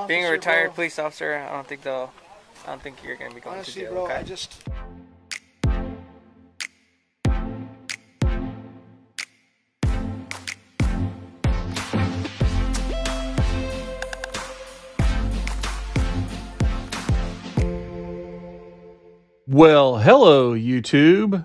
being a retired police officer, I don't think you're gonna be going honestly, to jail. Bro, okay? I just. Well, hello YouTube.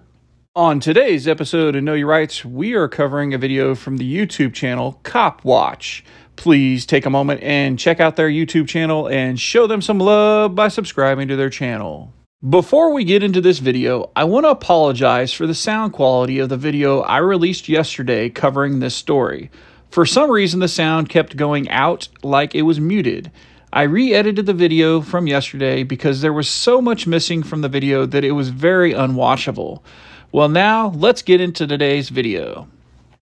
On today's episode of Know Your Rights, we are covering a video from the YouTube channel Cop Watch. Please take a moment and check out their YouTube channel and show them some love by subscribing to their channel. Before we get into this video, I want to apologize for the sound quality of the video I released yesterday covering this story. For some reason, the sound kept going out like it was muted. I re-edited the video from yesterday because there was so much missing from the video that it was very unwatchable. Well, now let's get into today's video.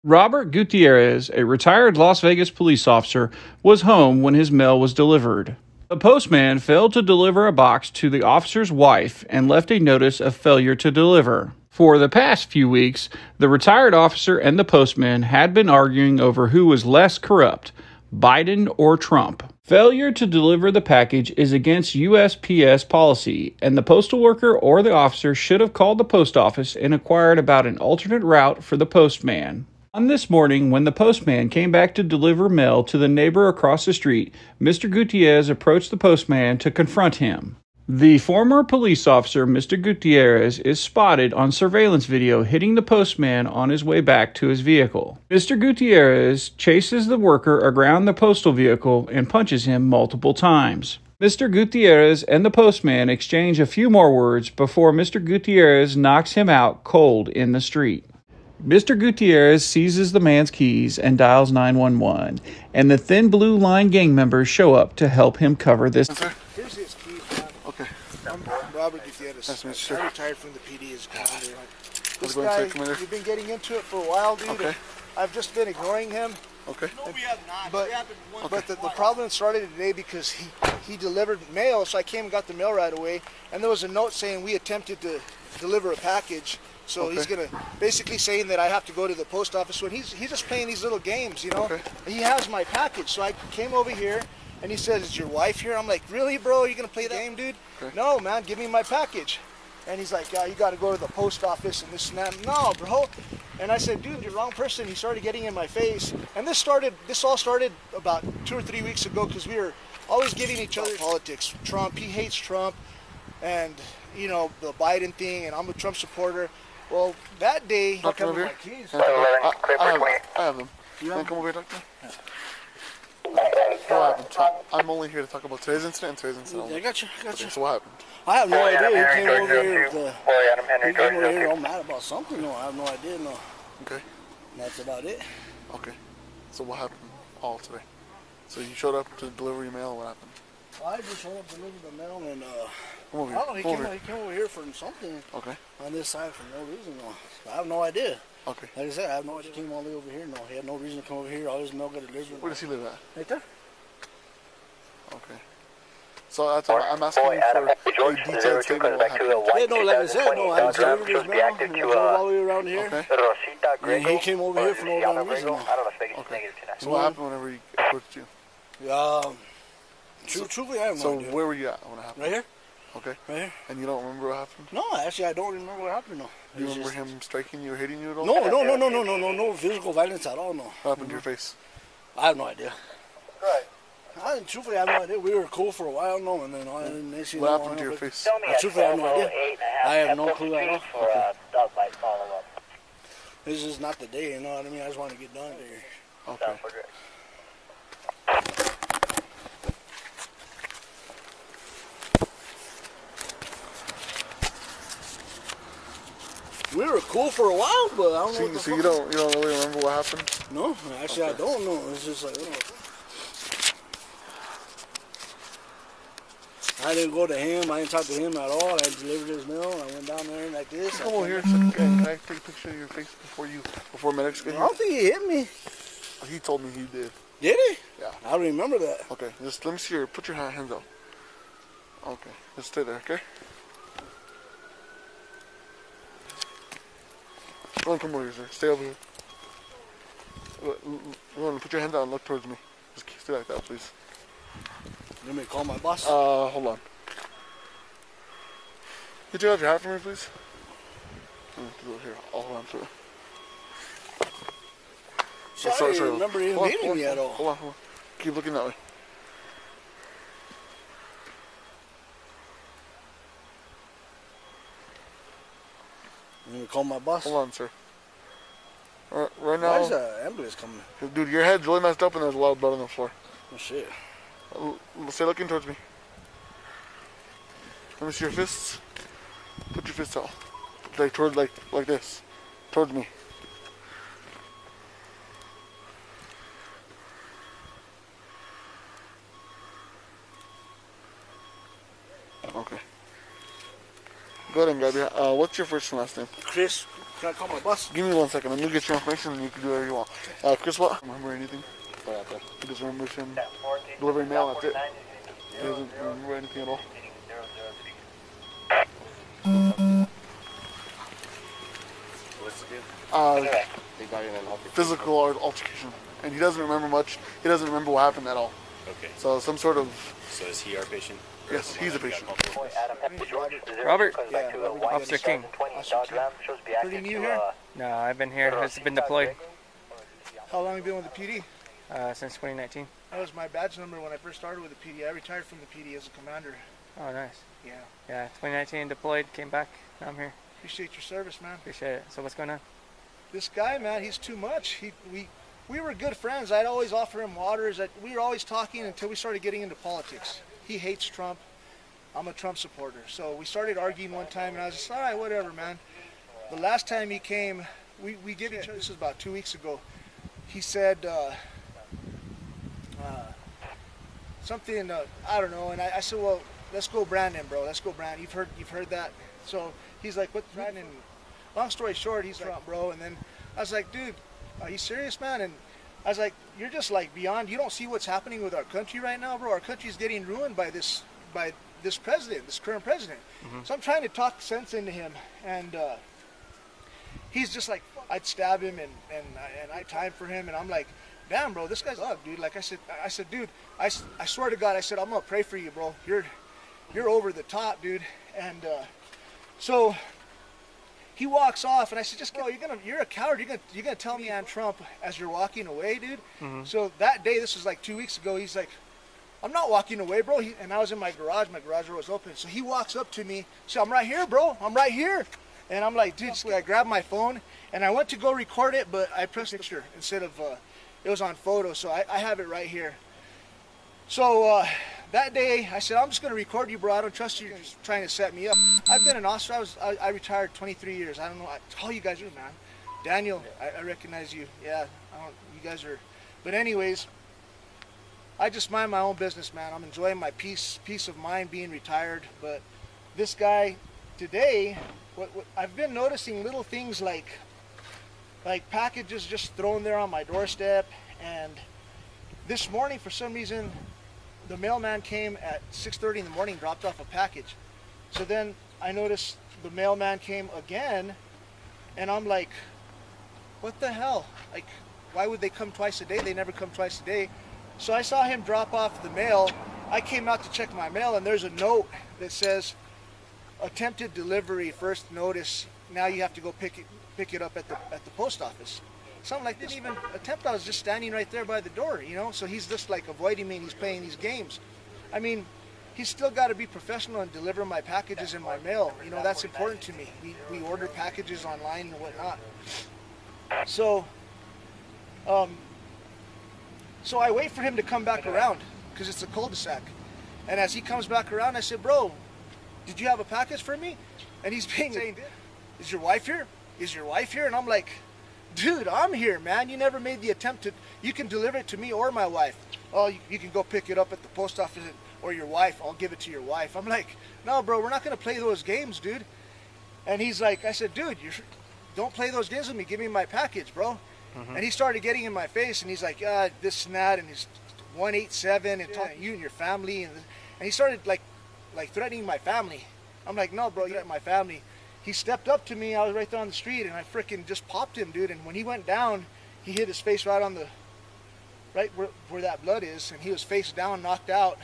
Robert Gutierrez, a retired Las Vegas police officer, was home when his mail was delivered. The postman failed to deliver a box to the officer's wife and left a notice of failure to deliver. For the past few weeks, the retired officer and the postman had been arguing over who was less corrupt, Biden or Trump. Failure to deliver the package is against USPS policy, and the postal worker or the officer should have called the post office and inquired about an alternate route for the postman. On this morning, when the postman came back to deliver mail to the neighbor across the street, Mr. Gutierrez approached the postman to confront him. The former police officer, Mr. Gutierrez, is spotted on surveillance video hitting the postman on his way back to his vehicle. Mr. Gutierrez chases the worker around the postal vehicle and punches him multiple times. Mr. Gutierrez and the postman exchange a few more words before Mr. Gutierrez knocks him out cold in the street. Mr. Gutierrez seizes the man's keys and dials 911, and the Thin Blue Line gang members show up to help him cover this. Here's his keys, man. Okay. I'm Robert Gutierrez. Nice to meet you, I retired from the PD as commander. This going guy, to Commander? you've been getting into it for a while, dude. Okay. I've just been ignoring him. Okay. No, we have not. But, we have been once but the problem started today because he delivered mail, so I came and got the mail right away. And there was a note saying we attempted to deliver a package. So he's gonna basically saying that I have to go to the post office when he's just playing these little games, you know. Okay. He has my package, so I came over here and he says, "Is your wife here?" I'm like, "Really, bro? Are you gonna play that game, dude?" Okay. "No, man, give me my package." And he's like, "Yeah, you got to go to the post office and this and that." "No, bro." And I said, "Dude, you're the wrong person." He started getting in my face, and this all started about 2 or 3 weeks ago because we were always giving each other politics. Trump, he hates Trump, and you know the Biden thing, and I'm a Trump supporter. Well, that day, Doctor, over here? keys. I have them. You want to come over here, Doctor? Yeah. What happened? I'm only here to talk about today's incident and today's incident. I got you. Okay, so what happened? I have no idea. He came over here. He came over here all mad about something. No, I have no idea. No. Okay. And that's about it. Okay. So what happened all today? So you showed up to deliver your mail. What happened? I just showed up to deliver the mail and Come over I here. don't know. He came over here for something. Okay. On this side for no reason. No. I have no idea. Okay. Like I said, I have no idea. He came all the way over here. No, he had no reason to come over here. All his mail got delivered. Where does he live at? Right there. Okay. So that's all, I'm asking you for a detailed statement of what happened. Yeah, no, like I said, no, I delivered his mail. And I drove all the way around here. Okay. And he came over here for no damn reason. No. Okay. So what happened whenever he approached you? Truthfully, I have no So idea. where were you at when it happened? Right here? Okay. Right here? And you don't remember what happened? No, actually, I don't remember what happened. No. Do you remember him striking you or hitting you at all? No physical violence at all. No. What happened to your face? I have no idea. Truthfully, I have no idea. We were cool for a while, no, and then I didn't see. What happened to your face? Truthfully, I have no idea. I have no clue at all. Okay. This is not the day, you know what I mean? I just want to get done here. Okay. We were cool for a while, but I don't know. What the So fuck. you don't really remember what happened? No, actually, I don't know. It's just like, I didn't go to him. I didn't talk to him at all. I delivered his mail. I went down there like this. Come over here a second. Can I take a picture of your face before medics get I here? don't think he hit me. He told me he did. Did he? Yeah. I don't remember that. Okay, just let me see your, put your hands out. Okay, just stay there, okay? Go on, come over here, sir. Stay over here. Go on, put your hands out and look towards me. Just stay like that, please. You want me to call my boss? Hold on. Could you have your hat for me, please? Here, I'll hold on to it. Sorry, I don't remember even meeting me at all. Hold on. Keep looking that way. You want me to call my boss? Hold on, sir. Right now. Why is the ambulance coming? Dude, your head's really messed up and there's a lot of blood on the floor. Oh shit. Stay looking towards me. Let me see your fists. Put your fists out. Like this. Towards me. Okay. Go ahead and grab your what's your first and last name? Chris, can I call my boss? Give me 1 second. Let me get your information and you can do whatever you want. Chris, what? Remember anything? He just remembers him delivering mail, that's it. He doesn't remember anything at all. Physical altercation. And he doesn't remember much. He doesn't remember what happened at all. Okay. So some sort of... So is he our patient? Yes, he's a patient. Robert. Yeah, Officer King. Pretty new here? No, I've been here. It's been deployed How long have you been with the PD? since 2019. That was my badge number when I first started with the PD. I retired from the PD as a commander. Oh, nice. Yeah. Yeah, 2019 deployed, came back. Now I'm here. Appreciate your service, man. Appreciate it. So what's going on? This guy, man, he's too much. We were good friends. I'd always offer him waters. We were always talking until we started getting into politics. He hates Trump. I'm a Trump supporter. So we started arguing one time, and I was just, all right, whatever, man. The last time he came, we gave each other, this was about 2 weeks ago, he said something, I don't know, and I said, well, let's go Brandon, bro. Let's go Brandon. You've heard that. So he's like, what's Brandon? Long story short, he's Trump, bro. And then I was like, dude, are you serious, man? And I was like, you're just like beyond. You don't see what's happening with our country right now, bro. Our country's getting ruined by this president, this current president. So I'm trying to talk sense into him, and he's just like, I'd stab him, and I time for him, and I'm like, damn, bro, this guy's up, dude. Like I said, dude, I swear to God, I said, I'm gonna pray for you, bro. You're over the top, dude. And so he walks off, and I said, just go. You're a coward. You're gonna tell me I'm Trump as you're walking away, dude. So that day, this was like 2 weeks ago. He's like, I'm not walking away, bro. And I was in my garage. My garage door was open. So he walks up to me. So I'm right here, bro. I'm right here. And I'm like, dude. So I grabbed my phone, and I went to go record it, but I pressed picture instead of it was on photo. So I have it right here. So that day, I said, I'm just going to record you, bro. I don't trust you trying to set me up. I've been an officer. I retired 23 years. I don't know how you guys are, man. Daniel, I recognize you. Yeah, you guys are. But anyways, I just mind my own business, man. I'm enjoying my peace of mind being retired. But this guy today, what I've been noticing little things like packages just thrown there on my doorstep. And this morning, for some reason, the mailman came at 6:30 in the morning, dropped off a package. So then I noticed the mailman came again, and I'm like, what the hell? Like, why would they come twice a day? They never come twice a day. So I saw him drop off the mail. I came out to check my mail, and there's a note that says, attempted delivery, first notice. Now you have to go pick it up at the post office. Something like this. Didn't even attempt. I was just standing right there by the door, you know. So he's just like avoiding me, and he's playing these games. I mean, he's still got to be professional and deliver my packages and my mail. You know, that's important to me. We order packages online and whatnot. So, so I wait for him to come back around because it's a cul-de-sac. And as he comes back around, I said, bro, did you have a package for me? And he's saying, is your wife here? Is your wife here? And I'm like, dude, I'm here, man. You never made the attempt to, you can deliver it to me or my wife. Oh, you can go pick it up at the post office or your wife. I'll give it to your wife. I'm like, no, bro, we're not going to play those games, dude. And he's like, I said, dude, don't play those games with me. Give me my package, bro. And he started getting in my face, and he's like, this and that, and he's 187 and talking you and your family. And he started like threatening my family. I'm like, no, bro, you're not my family. He stepped up to me. I was right there on the street, and I freaking just popped him, dude. And when he went down, he hit his face right on the, right where that blood is, and he was face down, knocked out.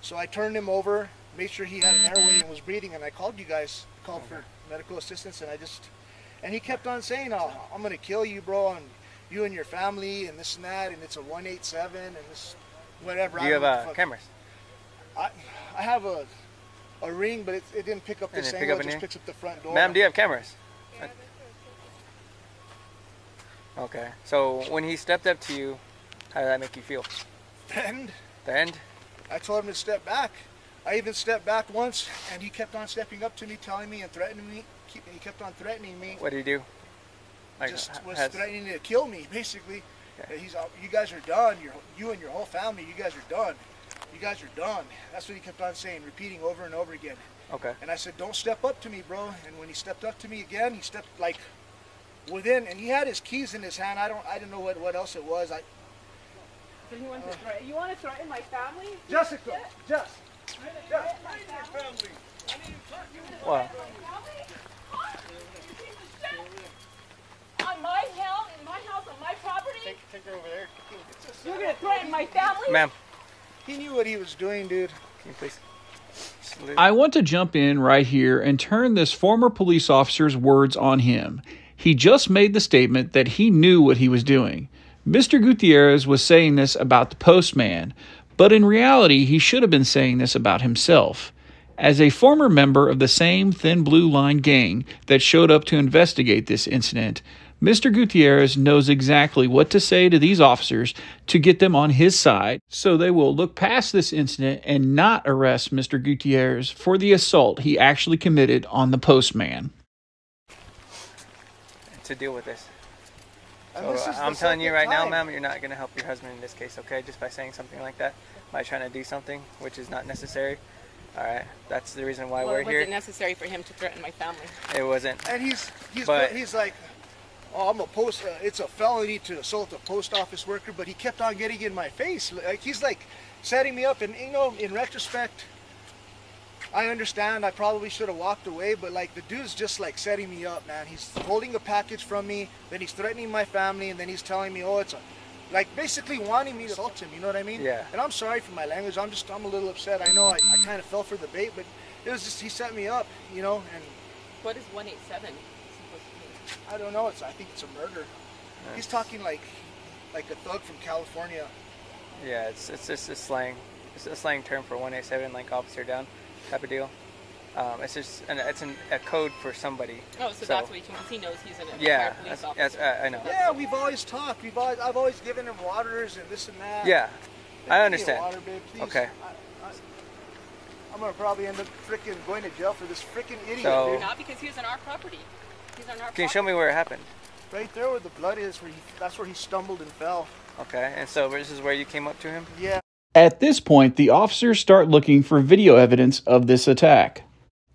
So I turned him over, made sure he had an airway and was breathing, and I called you guys, called for medical assistance, and he kept on saying, "Oh, I'm gonna kill you, bro, and you and your family, and this and that, and it's a 187, and this, whatever." Do you have cameras? I have a ring, but it didn't pick up this angle. It just picks up the front door. Ma'am, do you have cameras? Okay. So when he stepped up to you, how did that make you feel? Threatened. Threatened? I told him to step back. I even stepped back once, and he kept on stepping up to me, telling me and threatening me. He kept on threatening me. What did he do? Like, just was threatening to kill me, basically. Okay. You guys are done. You and your whole family, you guys are done. You guys are done. That's what he kept on saying, repeating over and over again. Okay. And I said, don't step up to me, bro. And when he stepped up to me again, he stepped like within, and he had his keys in his hand. I didn't know what else it was. So he wants to threaten. You want to threaten my family? Jessica, Jess. What? On my house, in my house, on my property? Take her over there. You're going to threaten my family? Ma'am. He knew what he was doing, dude. Can you please? I want to jump in right here and turn this former police officer's words on him. He just made the statement that he knew what he was doing. Mr. Gutierrez was saying this about the postman, but in reality, he should have been saying this about himself. As a former member of the same Thin Blue Line gang that showed up to investigate this incident, Mr. Gutierrez knows exactly what to say to these officers to get them on his side, so they will look past this incident and not arrest Mr. Gutierrez for the assault he actually committed on the postman. To deal with this. So I'm telling you right now, ma'am, you're not going to help your husband in this case, okay? Just by saying something like that, by trying to do something which is not necessary. All right, that's the reason why we're here. Was it necessary for him to threaten my family? It wasn't. And he's like, "Oh, it's a felony to assault a post office worker," but he kept on getting in my face. Like he's like setting me up, and in retrospect, I understand I probably should have walked away, but like the dude's just like setting me up, man. He's holding a package from me, then he's threatening my family, and then he's telling me, "Oh, it's a," like basically wanting me to assault him. You know what I mean? Yeah. And I'm sorry for my language. I'm a little upset. I know I kind of fell for the bait, but it was just he set me up, you know. And what is 187 supposed to mean? I don't know. I think it's a murder. He's talking like a thug from California. Yeah, it's just a slang. It's a slang term for 187, like officer down type of deal. It's just a code for somebody. Oh, so that's what he means. He knows he's an police officer. Yes, I know. Yeah, we've always talked. I've always given him waters and this and that. Yeah, I understand. Water, babe, please. Okay. I'm gonna probably end up freaking going to jail for this freaking idiot. So, dude. Not because he was on our property. He's on our property. Can you show me where it happened? Right there where the blood is, that's where he stumbled and fell. Okay, and so this is where you came up to him? Yeah. At this point, the officers start looking for video evidence of this attack.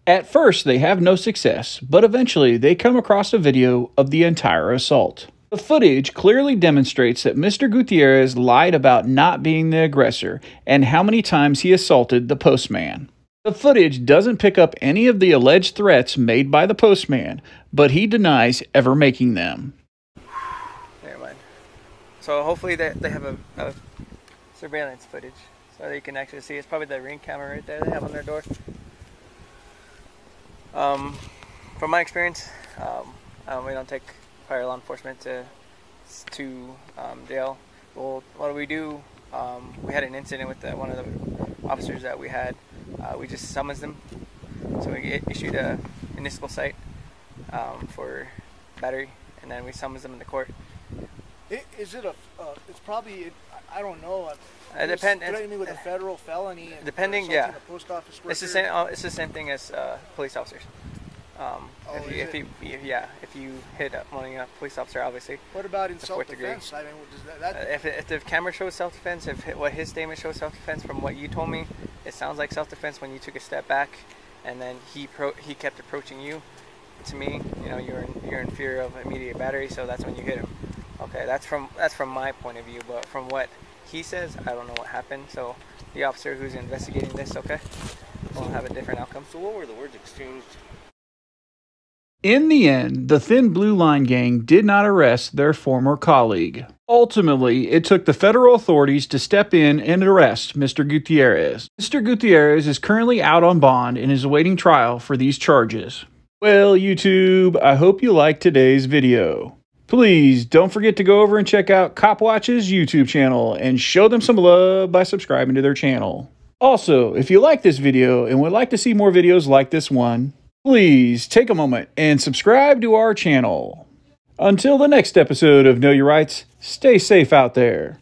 At first, they have no success, but eventually they come across a video of the entire assault. The footage clearly demonstrates that Mr. Gutierrez lied about not being the aggressor and how many times he assaulted the postman. The footage doesn't pick up any of the alleged threats made by the postman, but he denies ever making them. Never mind. So hopefully they have a surveillance footage so they can actually see. It's probably the Ring camera right there they have on their door. From my experience, we don't take prior law enforcement to jail. Well, what we do, we had an incident with one of the officers that we had. We just summons them. So we issued a municipal cite for battery, and then we summons them in the court. Is it it's probably, I don't know. It depends. Threatening me with a federal felony. Depending, yeah. A post office worker. It's the same. It's the same thing as police officers. If you hit one a police officer, obviously. What about in self-defense? I mean, does that if the camera shows self-defense, what his statement shows self-defense, from what you told me, it sounds like self-defense when you took a step back, and then he kept approaching you. To me, you know, you're in fear of immediate battery, so that's when you hit him. Okay, that's from my point of view, but from what he says, I don't know what happened. So the officer who's investigating this, okay, will have a different outcome. So what were the words exchanged? In the end, the Thin Blue Line gang did not arrest their former colleague. Ultimately, it took the federal authorities to step in and arrest Mr. Gutierrez. Mr. Gutierrez is currently out on bond and is awaiting trial for these charges. Well, YouTube, I hope you liked today's video. Please don't forget to go over and check out Copwatch's YouTube channel and show them some love by subscribing to their channel. Also, if you like this video and would like to see more videos like this one, please take a moment and subscribe to our channel. Until the next episode of Know Your Rights, stay safe out there.